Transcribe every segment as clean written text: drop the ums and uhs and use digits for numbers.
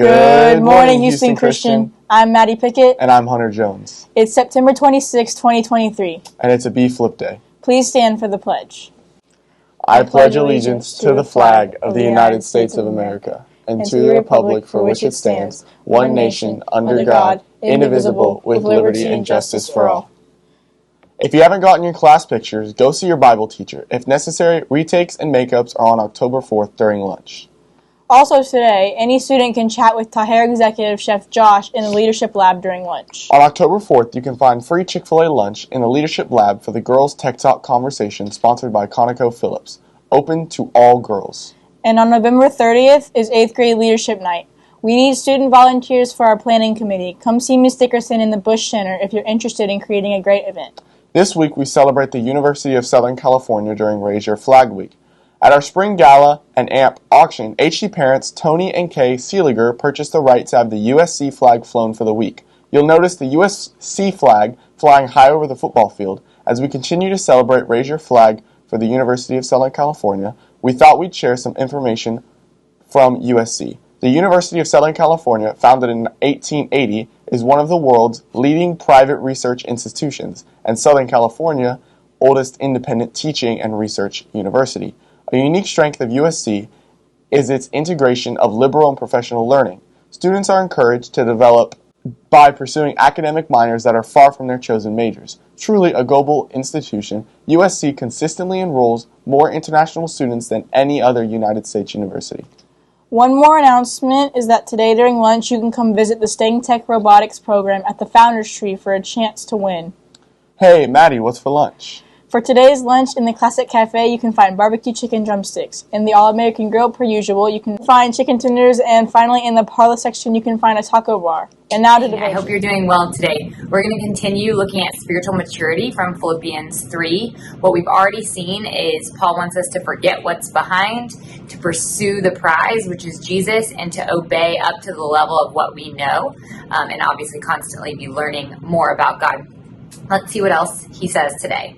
Good morning, Houston Christian. I'm Maddie Pickett. And I'm Hunter Jones. It's September 26, 2023. And it's a B-Flip Day. Please stand for the pledge. I pledge allegiance to the flag of the United States of America and to the republic for which it stands, one nation, under God, indivisible, with liberty and justice for all. If you haven't gotten your class pictures, go see your Bible teacher. If necessary, retakes and makeups are on October 4th during lunch. Also today, any student can chat with Taher Executive Chef Josh in the Leadership Lab during lunch. On October 4th, you can find free Chick-fil-A lunch in the Leadership Lab for the Girls Tech Talk Conversation sponsored by ConocoPhillips, open to all girls. And on November 30th is 8th grade Leadership Night. We need student volunteers for our planning committee. Come see Ms. Dickerson in the Bush Center if you're interested in creating a great event. This week, we celebrate the University of Southern California during Raise Your Flag Week. At our spring gala and AMP auction, HC parents Tony and Kay Seeliger purchased the right to have the USC flag flown for the week. You'll notice the USC flag flying high over the football field. As we continue to celebrate Raise Your Flag for the University of Southern California, we thought we'd share some information from USC. The University of Southern California, founded in 1880, is one of the world's leading private research institutions and Southern California's oldest independent teaching and research university. A unique strength of USC is its integration of liberal and professional learning. Students are encouraged to develop by pursuing academic minors that are far from their chosen majors. Truly a global institution, USC consistently enrolls more international students than any other United States university. One more announcement is that today during lunch you can come visit the Staying Tech Robotics program at the Founders Tree for a chance to win. Hey, Maddie, what's for lunch? For today's lunch in the Classic Cafe, you can find barbecue chicken drumsticks. In the All-American Grill, per usual, you can find chicken tenders. And finally, in the parlor section, you can find a taco bar. And now to the I hope you're doing well today. We're going to continue looking at spiritual maturity from Philippians 3. What we've already seen is Paul wants us to forget what's behind, to pursue the prize, which is Jesus, and to obey up to the level of what we know, and obviously constantly be learning more about God. Let's see what else he says today.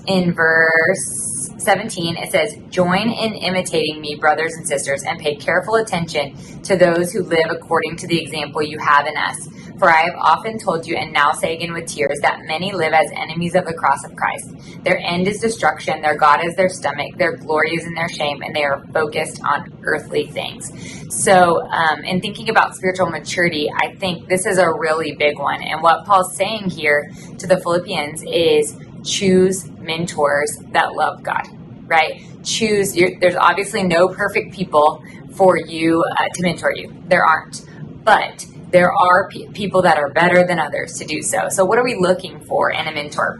In verse 17, it says, "Join in imitating me, brothers and sisters, and pay careful attention to those who live according to the example you have in us. For I have often told you, and now say again with tears, that many live as enemies of the cross of Christ. Their end is destruction, their God is their stomach, their glory is in their shame, and they are focused on earthly things." So, in thinking about spiritual maturity, I think this is a really big one. And what Paul's saying here to the Philippians is, choose mentors that love God, right? There's obviously no perfect people for you to mentor you. There aren't. But there are people that are better than others to do so. So what are we looking for in a mentor?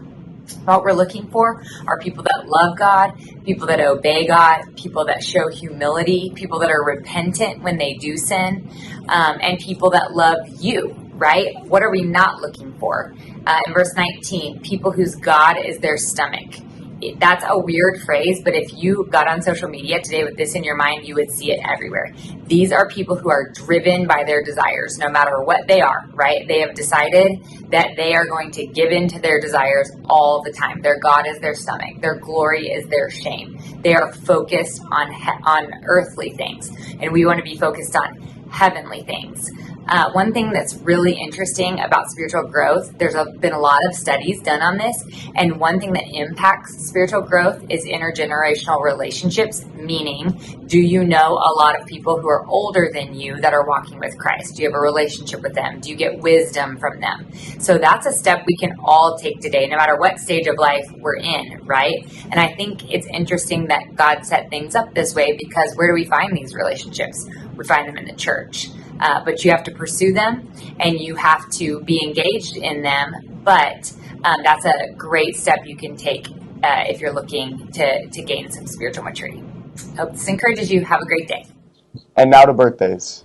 What we're looking for are people that love God, people that obey God, people that show humility, people that are repentant when they do sin, and people that love you, right? What are we not looking for? In verse 19, people whose God is their stomach. That's a weird phrase, but if you got on social media today with this in your mind, you would see it everywhere. These are people who are driven by their desires, no matter what they are, right? They have decided that they are going to give in to their desires all the time. Their God is their stomach. Their glory is their shame. They are focused on earthly things, and we want to be focused on heavenly things. One thing that's really interesting about spiritual growth, there's been a lot of studies done on this, and one thing that impacts spiritual growth is intergenerational relationships, meaning, do you know a lot of people who are older than you that are walking with Christ? Do you have a relationship with them? Do you get wisdom from them? So that's a step we can all take today, no matter what stage of life we're in, right? And I think it's interesting that God set things up this way, because where do we find these relationships? We find them in the church. But you have to pursue them, and you have to be engaged in them. But that's a great step you can take if you're looking to gain some spiritual maturity. Hope this encourages you. Have a great day. And now to birthdays.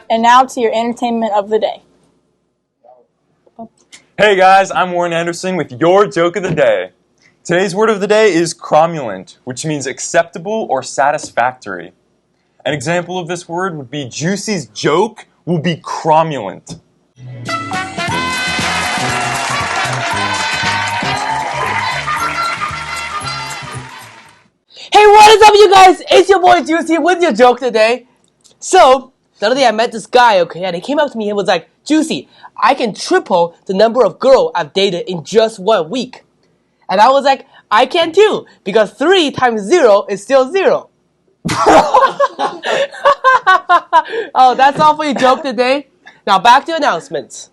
And now to your entertainment of the day. Hey guys, I'm Warren Anderson with your joke of the day. Today's word of the day is cromulent, which means acceptable or satisfactory. An example of this word would be Juicy's joke will be cromulent. you guys? It's your boy Juicy with your joke today. So, the other day I met this guy, okay, and he came up to me and was like, Juicy, I can triple the number of girls I've dated in just 1 week. And I was like, I can too, because 3 times 0 is still 0. Oh, that's all for your joke today. Now back to announcements.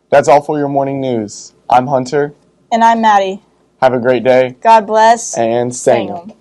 That's all for your morning news. I'm Hunter. And I'm Maddie. Have a great day. God bless. And Sangam.